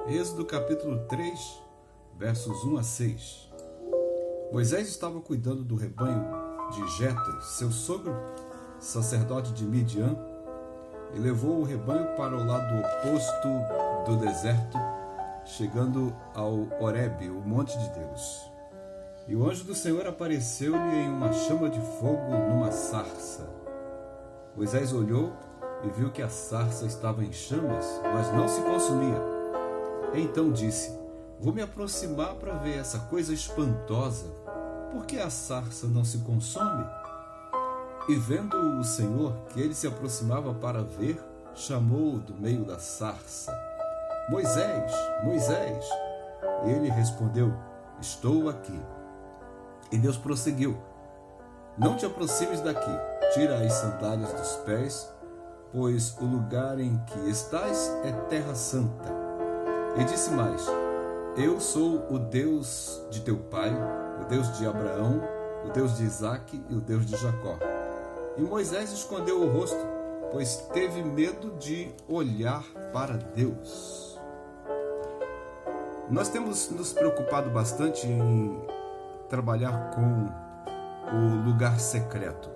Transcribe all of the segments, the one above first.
Êxodo capítulo 3, versos 1 a 6. Moisés estava cuidando do rebanho de Jetro, seu sogro, sacerdote de Midian, e levou o rebanho para o lado oposto do deserto, chegando ao Horebe, o monte de Deus. E o anjo do Senhor apareceu-lhe em uma chama de fogo numa sarça. Moisés olhou e viu que a sarça estava em chamas, mas não se consumia. Então disse: vou me aproximar para ver essa coisa espantosa. Por que a sarça não se consome? E vendo o Senhor que ele se aproximava para ver, chamou-o do meio da sarça: Moisés, Moisés! E ele respondeu: estou aqui. E Deus prosseguiu: não te aproximes daqui, tira as sandálias dos pés, pois o lugar em que estás é terra santa. E disse mais: eu sou o Deus de teu pai, o Deus de Abraão, o Deus de Isaque e o Deus de Jacó. E Moisés escondeu o rosto, pois teve medo de olhar para Deus. Nós temos nos preocupado bastante em trabalhar com o lugar secreto.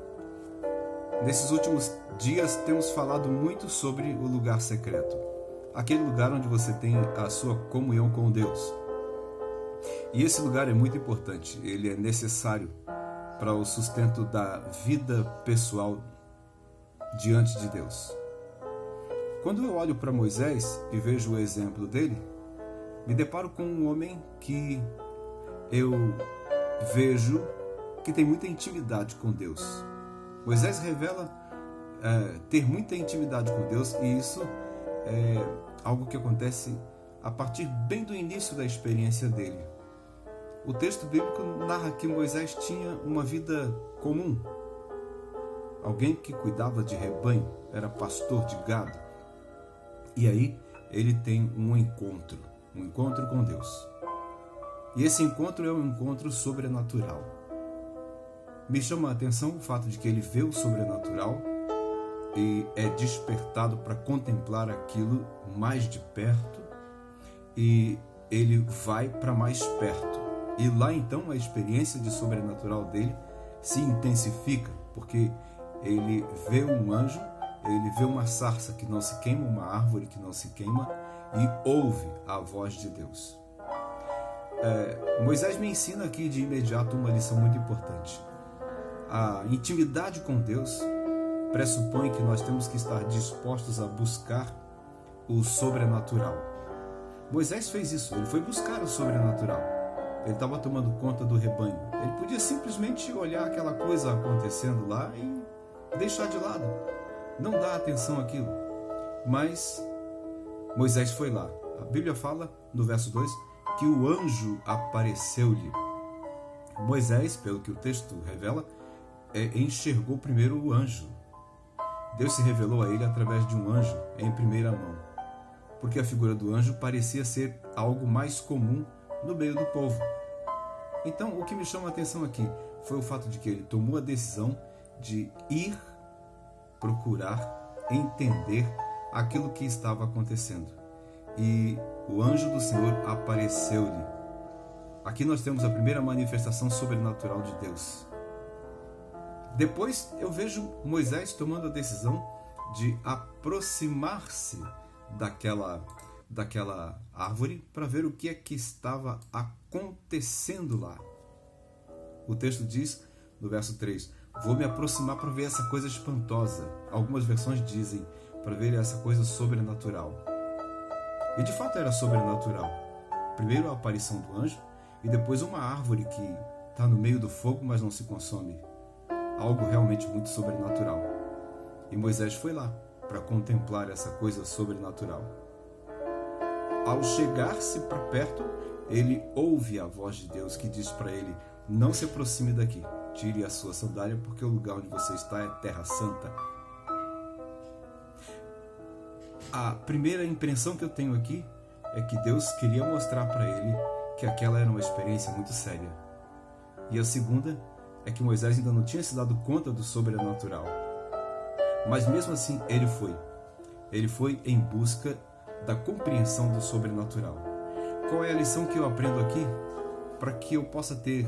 Nesses últimos dias temos falado muito sobre o lugar secreto, aquele lugar onde você tem a sua comunhão com Deus. E esse lugar é muito importante, ele é necessário para o sustento da vida pessoal diante de Deus. Quando eu olho para Moisés e vejo o exemplo dele, me deparo com um homem que eu vejo que tem muita intimidade com Deus. Moisés revela ter muita intimidade com Deus, e isso é algo que acontece a partir bem do início da experiência dele. O texto bíblico narra que Moisés tinha uma vida comum. Alguém que cuidava de rebanho, era pastor de gado. E aí ele tem um encontro com Deus. E esse encontro é um encontro sobrenatural. Me chama a atenção o fato de que ele vê o sobrenatural e é despertado para contemplar aquilo mais de perto, e ele vai para mais perto. E lá então a experiência de sobrenatural dele se intensifica, porque ele vê um anjo, ele vê uma sarça que não se queima, uma árvore que não se queima, e ouve a voz de Deus. Moisés me ensina aqui de imediato uma lição muito importante. A intimidade com Deus pressupõe que nós temos que estar dispostos a buscar o sobrenatural. Moisés fez isso, ele foi buscar o sobrenatural. Ele estava tomando conta do rebanho. Ele podia simplesmente olhar aquela coisa acontecendo lá e deixar de lado, não dar atenção àquilo. Mas Moisés foi lá. A Bíblia fala, no verso 2, que o anjo apareceu-lhe. Moisés, pelo que o texto revela, enxergou primeiro o anjo. Deus se revelou a ele através de um anjo em primeira mão, porque a figura do anjo parecia ser algo mais comum no meio do povo. Então, o que me chama a atenção aqui foi o fato de que ele tomou a decisão de ir procurar entender aquilo que estava acontecendo. E o anjo do Senhor apareceu-lhe. Aqui nós temos a primeira manifestação sobrenatural de Deus. Depois eu vejo Moisés tomando a decisão de aproximar-se daquela árvore para ver o que é que estava acontecendo lá. O texto diz, no verso 3, vou me aproximar para ver essa coisa espantosa. Algumas versões dizem para ver essa coisa sobrenatural. E de fato era sobrenatural. Primeiro a aparição do anjo, e depois uma árvore que está no meio do fogo, mas não se consome. Algo realmente muito sobrenatural. E Moisés foi lá para contemplar essa coisa sobrenatural. Ao chegar-se para perto, ele ouve a voz de Deus que diz para ele: não se aproxime daqui, tire a sua sandália, porque o lugar onde você está é terra santa. A primeira impressão que eu tenho aqui é que Deus queria mostrar para ele que aquela era uma experiência muito séria. E a segunda é que Moisés ainda não tinha se dado conta do sobrenatural. Mas mesmo assim ele foi. Ele foi em busca da compreensão do sobrenatural. Qual é a lição que eu aprendo aqui? Para que eu possa ter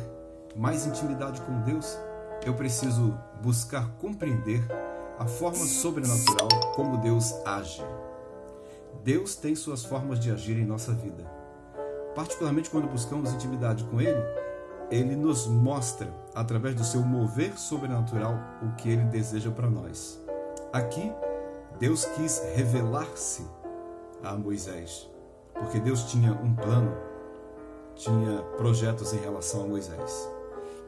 mais intimidade com Deus, eu preciso buscar compreender a forma sobrenatural como Deus age. Deus tem suas formas de agir em nossa vida. Particularmente quando buscamos intimidade com Ele, Ele nos mostra, através do seu mover sobrenatural, o que Ele deseja para nós. Aqui, Deus quis revelar-se a Moisés, porque Deus tinha um plano, tinha projetos em relação a Moisés.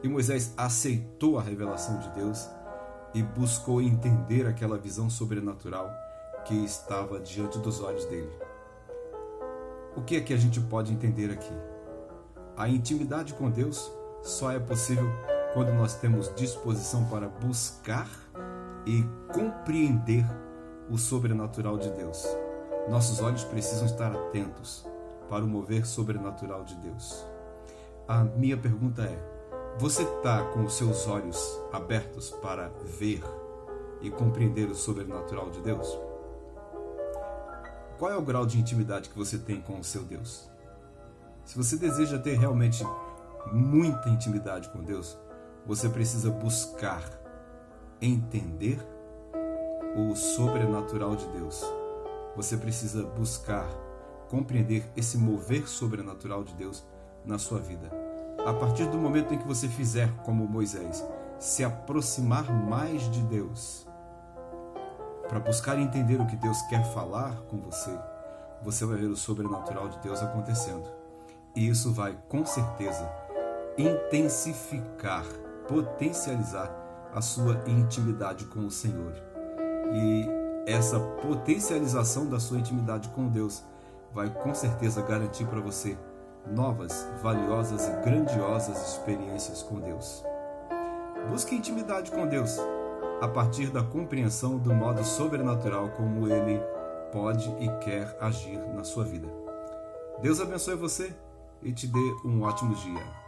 E Moisés aceitou a revelação de Deus e buscou entender aquela visão sobrenatural que estava diante dos olhos dele. O que é que a gente pode entender aqui? A intimidade com Deus só é possível quando nós temos disposição para buscar e compreender o sobrenatural de Deus. Nossos olhos precisam estar atentos para o mover sobrenatural de Deus. A minha pergunta é: você está com os seus olhos abertos para ver e compreender o sobrenatural de Deus? Qual é o grau de intimidade que você tem com o seu Deus? Se você deseja ter realmente muita intimidade com Deus, você precisa buscar entender o sobrenatural de Deus. Você precisa buscar compreender esse mover sobrenatural de Deus na sua vida. A partir do momento em que você fizer como Moisés, se aproximar mais de Deus, para buscar entender o que Deus quer falar com você, você vai ver o sobrenatural de Deus acontecendo. E isso vai, com certeza, intensificar, potencializar a sua intimidade com o Senhor. E essa potencialização da sua intimidade com Deus vai, com certeza, garantir para você novas, valiosas e grandiosas experiências com Deus. Busque intimidade com Deus a partir da compreensão do modo sobrenatural como Ele pode e quer agir na sua vida. Deus abençoe você e te dê um ótimo dia.